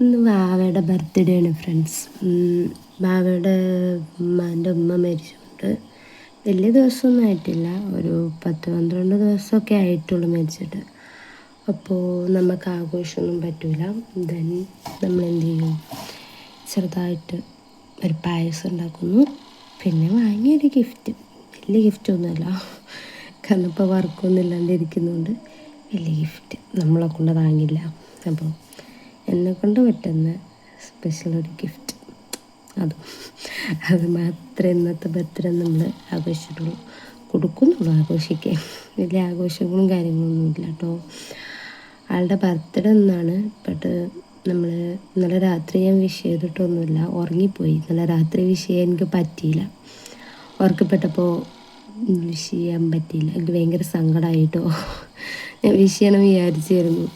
ഇന്ന് വാവയുടെ ബർത്ത്ഡേ ആണ് ഫ്രണ്ട്സ്. വാവയുടെ ഉമ്മാൻ്റെ ഉമ്മ മരിച്ചുകൊണ്ട് വലിയ ദിവസമൊന്നും ആയിട്ടില്ല, ഒരു 10-12 ദിവസമൊക്കെ ആയിട്ടുള്ളൂ മരിച്ചിട്ട്. അപ്പോൾ നമുക്ക് ആഘോഷമൊന്നും പറ്റില്ല. ദെൻ നമ്മൾ എന്ത് ചെയ്യും, ചെറുതായിട്ട് ഒരു പായസം ഉണ്ടാക്കുന്നു, പിന്നെ വാങ്ങിയൊരു ഗിഫ്റ്റ്. വലിയ ഗിഫ്റ്റൊന്നുമല്ല, കാരണം ഇപ്പോൾ വർക്കൊന്നും ഇല്ലാണ്ടിരിക്കുന്നതുകൊണ്ട് വലിയ ഗിഫ്റ്റ് നമ്മളെ കൊണ്ട് വാങ്ങില്ല. അപ്പോൾ എന്നെക്കൊണ്ട് പറ്റുന്ന സ്പെഷ്യൽ ഒരു ഗിഫ്റ്റ്, അത് മാത്രമേ ഇന്നത്തെ ബർത്ത്ഡേ നമ്മൾ ആഘോഷിച്ചിട്ടുള്ളൂ, കൊടുക്കുന്നുള്ളൂ. ആഘോഷിക്കാൻ വലിയ ആഘോഷങ്ങളും കാര്യങ്ങളൊന്നും ഇല്ല കേട്ടോ. ആളുടെ ബർത്ത്ഡേ ഒന്നാണ്, ബട്ട് നമ്മൾ ഇന്നലെ രാത്രി ഞാൻ വിഷ് ചെയ്തിട്ടൊന്നുമില്ല, ഉറങ്ങിപ്പോയി. ഇന്നലെ രാത്രി വിഷ് ചെയ്യാൻ എനിക്ക് പറ്റിയില്ല, ഉറക്കപ്പെട്ടപ്പോൾ വിഷ് ചെയ്യാൻ പറ്റിയില്ല. എനിക്ക് ഭയങ്കര സങ്കടമായിട്ടോ. ഞാൻ വിഷ് ചെയ്യണം വിചാരിച്ചിരുന്നു,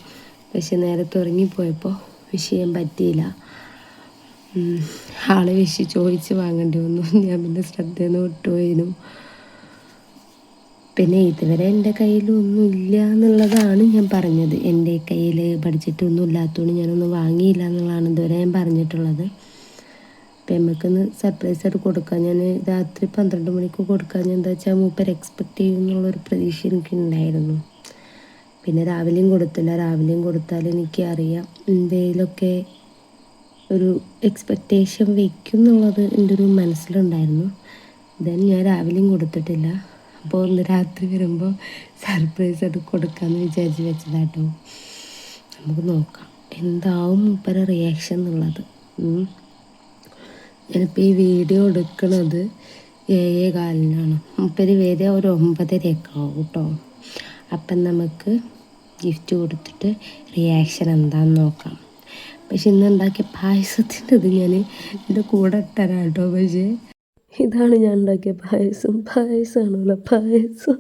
പക്ഷെ നേരത്തെ ഉറങ്ങിപ്പോയപ്പോൾ വിഷ് ചെയ്യാൻ പറ്റിയില്ല. ആളെ വിഷ് ചോദിച്ച് വാങ്ങേണ്ടി വന്നു. ഞാൻ പിന്നെ ശ്രദ്ധയിൽ നിന്ന് വിട്ടുപോയിരുന്നു. പിന്നെ ഇതുവരെ എൻ്റെ കയ്യിലൊന്നും ഇല്ല എന്നുള്ളതാണ് ഞാൻ പറഞ്ഞത്. എൻ്റെ കയ്യിൽ ബഡ്ജറ്റൊന്നും ഇല്ലാത്തതുകൊണ്ട് ഞാനൊന്നും വാങ്ങിയില്ല എന്നുള്ളതാണ് ഇതുവരെ ഞാൻ പറഞ്ഞിട്ടുള്ളത്. അപ്പം നമുക്കൊന്ന് സർപ്രൈസായിട്ട് കൊടുക്കാം. ഞാൻ രാത്രി 12 മണിക്ക് കൊടുക്കാം. ഞാൻ എന്താ വെച്ചാൽ മൂപ്പർ എക്സ്പെക്റ്റ് ചെയ്യും എന്നുള്ളൊരു പ്രതീക്ഷ എനിക്കുണ്ടായിരുന്നു. പിന്നെ രാവിലെയും കൊടുത്തില്ല. രാവിലെയും കൊടുത്താൽ എനിക്കറിയാം എന്തെങ്കിലുമൊക്കെ ഒരു എക്സ്പെക്റ്റേഷൻ വയ്ക്കും എന്നുള്ളത് എൻ്റെ ഒരു മനസ്സിലുണ്ടായിരുന്നു. ദെൻ ഞാൻ രാവിലെയും കൊടുത്തിട്ടില്ല. അപ്പോൾ ഒന്ന് രാത്രി വരുമ്പോൾ സർപ്രൈസായിട്ട് കൊടുക്കാമെന്ന് വിചാരിച്ച് വെച്ചതാട്ടോ. നമുക്ക് നോക്കാം എന്താവും മൂപ്പര റിയാക്ഷൻ എന്നുള്ളത്. ഞാനിപ്പോൾ ഈ വീഡിയോ എടുക്കുന്നത് 7:15 മൂപ്പര് വരെ ഒരു 9:30 ആവും കേട്ടോ. അപ്പം നമുക്ക് ഗിഫ്റ്റ് കൊടുത്തിട്ട് റിയാക്ഷൻ എന്താണെന്ന് നോക്കാം. പക്ഷെ ഇന്ന് ഉണ്ടാക്കിയ പായസത്തിൻ്റെ ഇത് ഞാൻ എൻ്റെ കൂടെ ഇട്ടരാം കേട്ടോ. പക്ഷേ ഇതാണ് ഞാൻ ഉണ്ടാക്കിയ പായസമാണല്ലോ. പായസം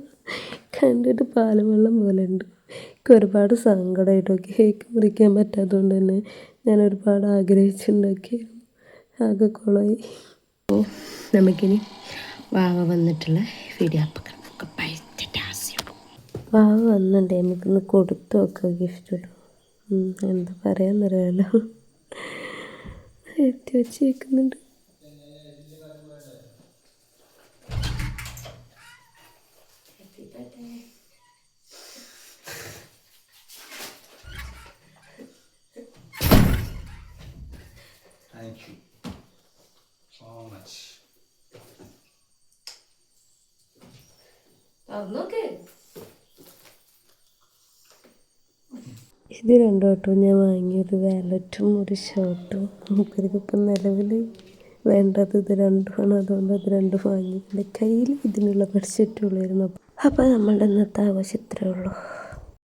കണ്ടിട്ട് പാലവെള്ളം പോലെ ഉണ്ട്. എനിക്ക് ഒരുപാട് സങ്കടമായിട്ടോ. കേക്ക് മുറിക്കാൻ പറ്റാത്തതുകൊണ്ട് തന്നെ ഞാൻ ഒരുപാട് ആഗ്രഹിച്ചുണ്ടാക്കിയായിരുന്നു, ആകെ കുളമായി. അപ്പോൾ നമുക്കിനി വാവ വന്നിട്ടുള്ള വീഡിയോ അപ്പം വാവ വന്നിട്ടുണ്ടെങ്കിൽ നമുക്കിന്ന് കൊടുത്തു നോക്കാം ഗിഫ്റ്റ് ഇടും. എന്താ പറയാന്നറിയാലോ, എത്തി വെച്ച് വെക്കുന്നുണ്ട്. Thank you so much. ഇത് രണ്ടു കേട്ടോ ഞാൻ വാങ്ങിയൊരു വാലറ്റും ഒരു ഷർട്ടും. നമുക്കതിന് ഇപ്പം നിലവിൽ വേണ്ടത് ഇത് രണ്ടുമാണ്, അതുകൊണ്ട് അത് രണ്ടും വാങ്ങി. എൻ്റെ കയ്യിൽ ഇതിനുള്ള ബഡ്ജറ്റുള്ളായിരുന്നു. അപ്പോൾ നമ്മളുടെ ഇന്നത്തെ ആവശ്യം ഇത്രയേ ഉള്ളൂ.